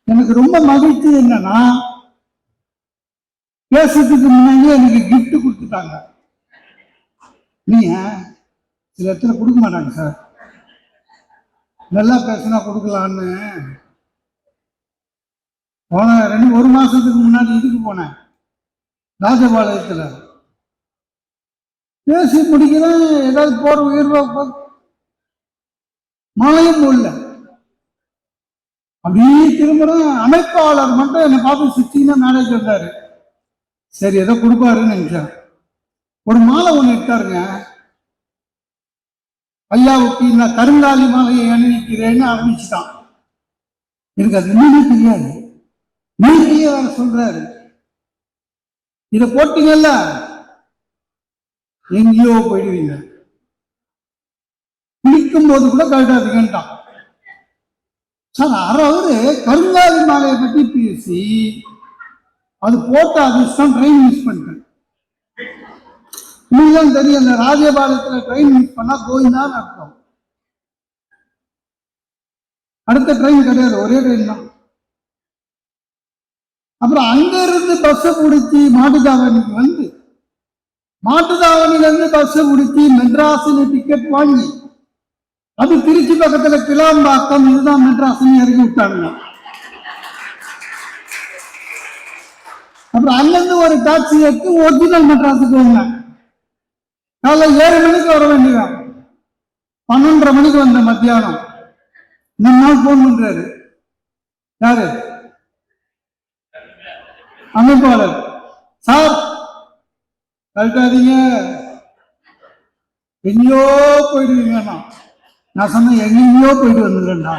எனக்கு ரொம்ப மகிழ்ச்சி என்னன்னா, பேசுறதுக்கு முன்னாடி எனக்கு கிஃப்ட் கொடுத்துட்டாங்க. நீங்க சில இடத்துல கொடுக்க மாட்டாங்க சார், நல்லா பேசினா கொடுக்கலான்னு. போன ஒரு மாசத்துக்கு முன்னாடி இதுக்கு போனேன், ராஜபாளையத்துல. பேசி முடிக்கிறேன், ஏதாவது போற உயர்வா மழையும் போடல. அப்படியே திரும்புறேன், அமைப்பாளர் மட்டும் என்னை பார்த்து சிரிச்சிங்கன்னா மேனேஜர் இருந்தாரு. சரி ஏதோ கொடுப்பாருன்னு நினைச்சேன். ஒரு மாலை ஒண்ணு எடுத்தாருங்க. ஐயாவுக்கு இந்த கருங்காலி மாலையை அணிவிக்கிறேன்னு ஆரம்பிச்சுட்டான். எனக்கு அது இன்னும் தெரியாது. நீங்க சொல்றாரு, இத போட்டீங்கல்ல எங்கேயோ போயிடுவீங்க, குளிக்கும் போது கூட கழட்டாதீங்கன்ட்டான். சார் அவரு கருங்காலி மாலையை பத்தி பேசி அது போட்ட அதிர்ஷ்டம் ட்ரெயின் மிஸ் பண்ணிட்டேன். உங்களுக்கு தெரியும், அந்த ராஜபாளையத்துல ட்ரெயின் மிஸ் பண்ணா கோயிந்தான்னு அர்த்தம். அடுத்த ட்ரெயின் கிடையாது, ஒரே ட்ரெயின் தான். அப்புறம் அங்க இருந்து பஸ்ஸை பிடிச்சி மாட்டுத்தாவணிக்கு வந்து, மாட்டுத்தாவணில இருந்து பஸ்ஸை பிடிச்சி மெட்ராஸ்ல டிக்கெட் வாங்கி, அது திருச்சி பக்கத்துல கிளாம்பாக்கம், இதுதான் மெட்ராஸ் இறங்கி விட்டாங்க. அப்புறம் அங்கிருந்து ஒரு டாக்ஸி எடுத்து ஒரிஜினல் மெட்ராஸுக்கு வந்தேன். காலை 7 மணிக்கு வர வேண்டியதான், 12:30 மணிக்கு வந்த மத்தியானம். நம்ம நாள் போன் பண்றாரு, யாரு? அமைப்பாளர். சார் கழட்டாதீங்க, எங்கேயோ போயிடுவீங்க. நான் சொன்னேன் எங்கேயோ போயிட்டு வந்துடுறேன்டா.